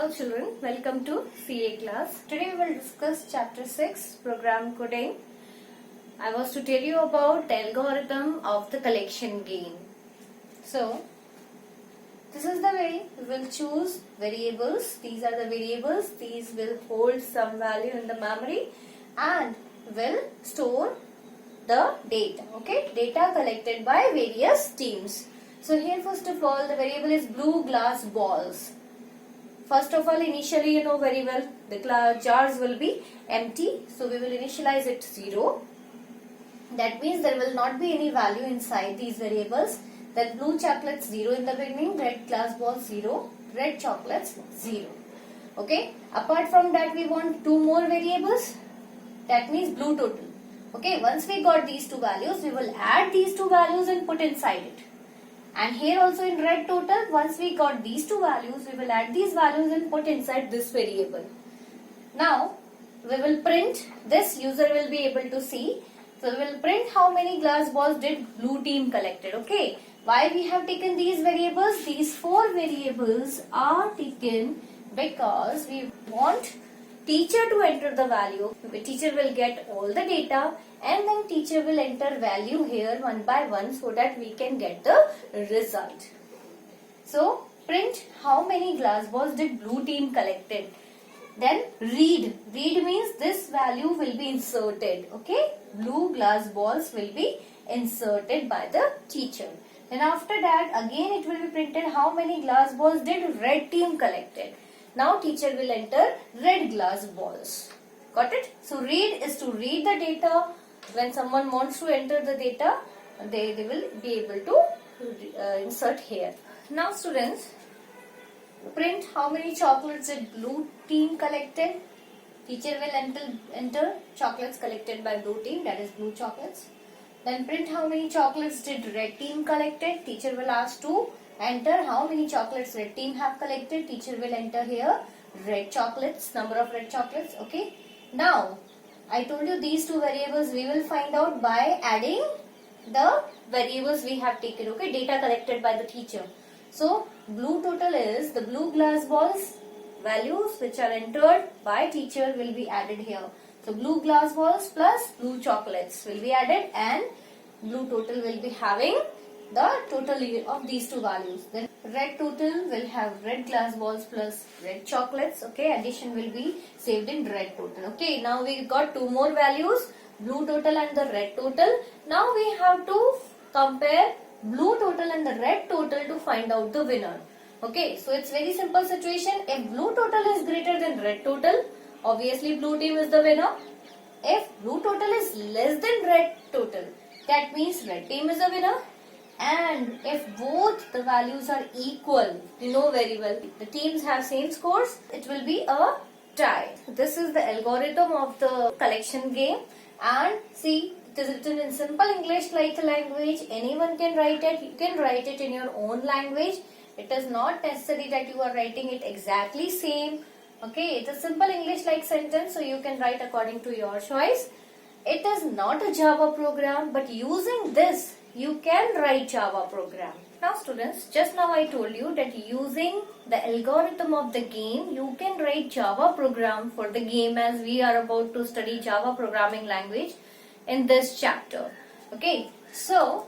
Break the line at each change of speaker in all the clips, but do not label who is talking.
Hello children, welcome to CA class. Today we will discuss chapter 6, program coding. I was to tell you about the algorithm of the collection game. So, this is the way we will choose variables. These are the variables. These will hold some value in the memory and will store the data. Okay, data collected by various teams. So here first of all the variable is blue glass balls. First of all, initially you know very well the jars will be empty, so we will initialize it 0. That means there will not be any value inside these variables. Then blue chocolates 0 in the beginning, red glass balls 0, red chocolates 0. Okay. Apart from that, we want two more variables. That means blue total. Okay. Once we got these two values, we will add these two values and put inside it. And here also in red total, once we got these two values, we will add these values and put inside this variable. Now, we will print, this user will be able to see. So, we will print how many glass balls did blue team collected. Okay. Why we have taken these variables? These 4 variables are taken because we want teacher to enter the value. The teacher will get all the data and then teacher will enter value here one by one so that we can get the result. So print how many glass balls did blue team collected. Then read. Read means this value will be inserted. Okay. Blue glass balls will be inserted by the teacher. Then after that again it will be printed how many glass balls did red team collected. Now teacher will enter red glass balls. Got it? So read is to read the data. When someone wants to enter the data, they will be able to insert here. Now students, print how many chocolates did blue team collected. Teacher will enter chocolates collected by blue team, that is blue chocolates. Then print how many chocolates did red team collected. Teacher will ask to enter how many chocolates red team have collected. Teacher will enter here red chocolates, number of red chocolates. Okay. Now, I told you these two variables we will find out by adding the variables we have taken. Okay. Data collected by the teacher. So, blue total is the blue glass balls values which are entered by teacher will be added here. So, blue glass balls plus blue chocolates will be added and blue total will be having the total of these two values. Then red total will have red glass balls plus red chocolates. Okay, addition will be saved in red total. Okay, now we got two more values, blue total and the red total. Now we have to compare blue total and the red total to find out the winner. Okay, so it's very simple situation. If blue total is greater than red total, obviously blue team is the winner. If blue total is less than red total, that means red team is a winner. And if both the values are equal, you know very well, the teams have same scores, it will be a tie. This is the algorithm of the collection game. And see, it is written in simple English like a language. Anyone can write it. You can write it in your own language. It is not necessary that you are writing it exactly same. Okay, it's a simple English like sentence, so you can write according to your choice. It is not a Java program, but using this, you can write Java program. Now students, just now I told you that using the algorithm of the game, you can write Java program for the game as we are about to study Java programming language in this chapter. Okay, so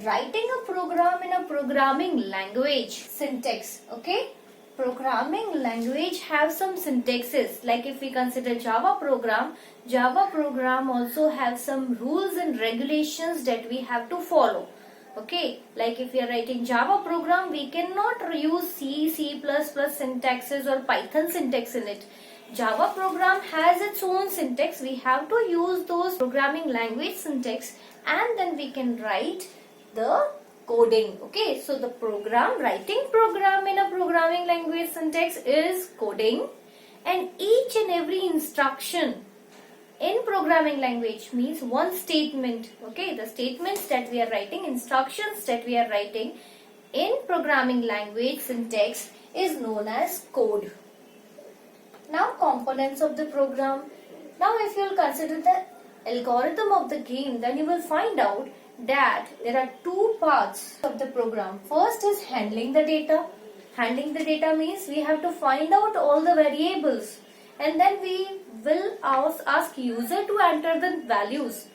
writing a program in a programming language, syntax, okay? Programming language have some syntaxes. Like if we consider Java program also have some rules and regulations that we have to follow. Okay, like if we are writing Java program, we cannot use C, C++ syntaxes or Python syntax in it. Java program has its own syntax. We have to use those programming language syntax and then we can write the coding. Okay, so the writing program in a programming language syntax is coding, and each and every instruction in programming language means one statement. Okay, the statements that we are writing, instructions that we are writing in programming language syntax is known as code. Now components of the program. Now if you will consider the algorithm of the game, then you will find out that there are two parts of the program. First is handling the data. Handling the data means we have to find out all the variables, and then we will ask user to enter the values,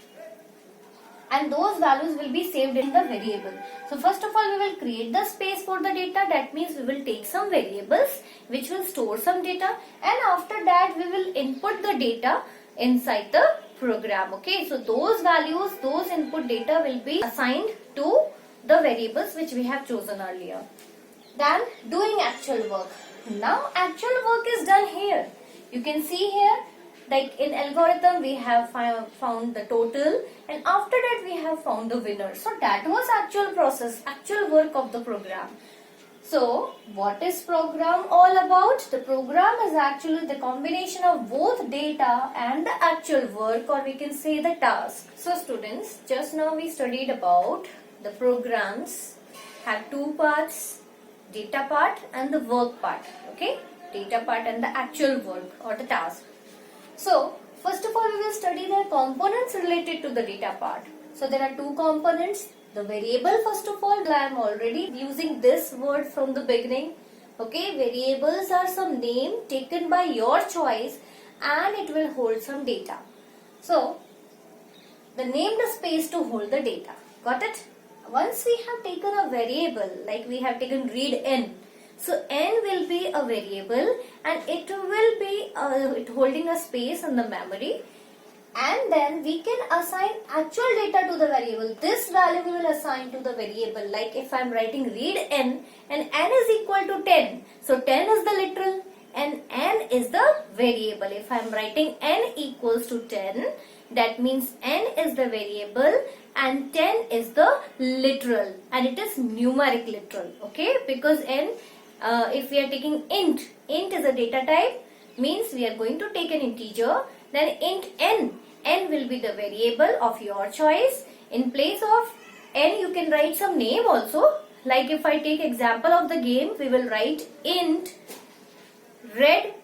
and those values will be saved in the variable. So first of all, we will create the space for the data. That means we will take some variables which will store some data, and after that we will input the data inside the program. Okay, so those values, those input data will be assigned to the variables which we have chosen earlier. Then doing actual work. Now actual work is done here. You can see here, like in algorithm we have found the total, and after that we have found the winner. So that was actual process, actual work of the program. So what is program all about? The program is actually the combination of both data and the actual work, or we can say the task. So students, just now we studied about the programs have two parts, data part and the work part. Okay, data part and the actual work or the task. So first of all, we will study the components related to the data part. So there are two components. The variable, first of all, I am already using this word from the beginning. Okay, variables are some name taken by your choice and it will hold some data. So the named space to hold the data. Got it? Once we have taken a variable, like we have taken read n. So n will be a variable and it will be holding a space in the memory, and then we can assign actual data to the variable. This value we will assign to the variable. Like if I am writing read n and n is equal to 10. So 10 is the literal and n is the variable. If I am writing n equals to 10, that means n is the variable and 10 is the literal, and it is numeric literal. Okay, because n, if we are taking int is a data type, means we are going to take an integer, then int n will be the variable of your choice. In place of n you can write some name also. Like if I take example of the game, we will write int red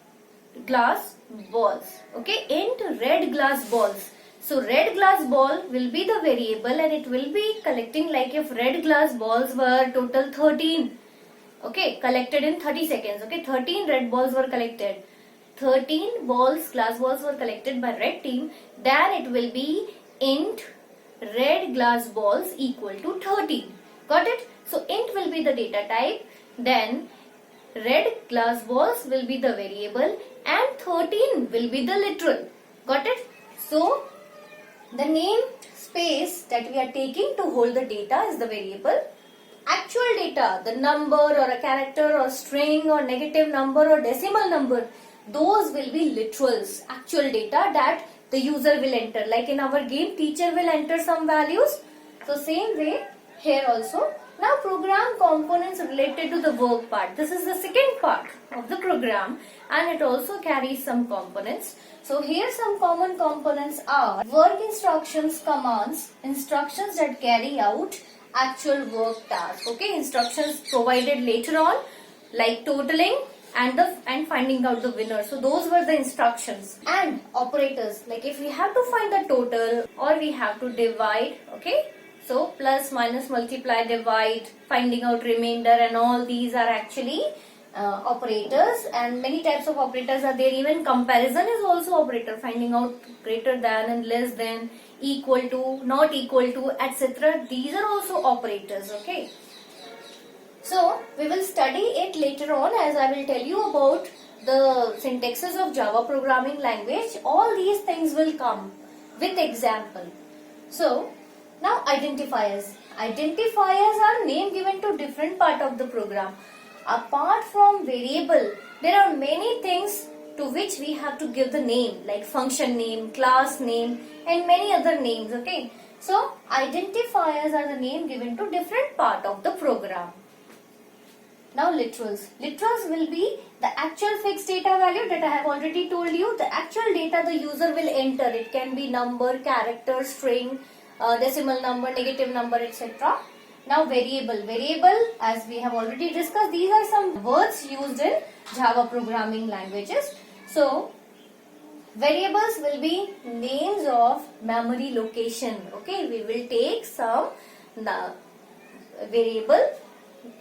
glass balls. Okay, int red glass balls. So red glass ball will be the variable and it will be collecting, like if red glass balls were total 13. Okay, collected in 30 seconds. Okay, 13 red balls were collected. 13 balls, glass balls were collected by red team. Then it will be int red glass balls equal to 13. Got it? So int will be the data type. Then red glass balls will be the variable and 13 will be the literal. Got it? So the name space that we are taking to hold the data is the variable. Actual data, the number or a character or string or negative number or decimal number, those will be literals, actual data that the user will enter. Like in our game, teacher will enter some values. So same way here also. Now program components related to the work part. This is the second part of the program and it also carries some components. So here some common components are work instructions, commands, instructions that carry out actual work task. Okay, instructions provided later on, like totaling and finding out the winner. So those were the instructions. And operators, like if we have to find the total or we have to divide. Okay, so plus, minus, multiply, divide, finding out remainder, and all these are actually operators, and many types of operators are there. Even comparison is also operator, finding out greater than and less than, equal to, not equal to, etc. These are also operators. Okay, so we will study it later on, as I will tell you about the syntaxes of Java programming language. All these things will come with example. So now identifiers. Identifiers are name given to different part of the program. Apart from variable, there are many things to which we have to give the name, like function name, class name, and many other names. Okay, so identifiers are the name given to different part of the program. Now literals. Literals will be the actual fixed data value that I have already told you. The actual data the user will enter. It can be number, character, string, decimal number, negative number, etc. Now variable. Variable, as we have already discussed, these are some words used in Java programming languages. So variables will be names of memory location. Okay, we will take some variable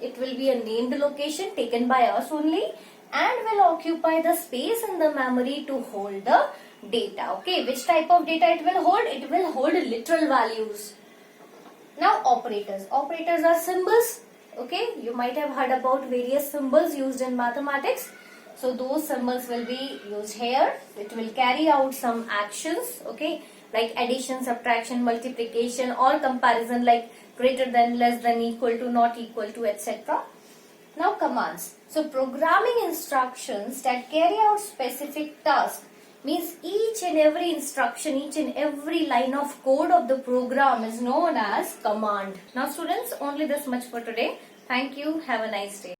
It will be a named location taken by us only and will occupy the space in the memory to hold the data. Okay, which type of data it will hold? It will hold literal values. Now operators. Operators are symbols. Okay, you might have heard about various symbols used in mathematics. So those symbols will be used here. It will carry out some actions. Okay, like addition, subtraction, multiplication, or comparison, like greater than, less than, equal to, not equal to, etc. Now commands. So programming instructions that carry out specific tasks, means each and every instruction, each and every line of code of the program is known as command. Now students, only this much for today. Thank you. Have a nice day.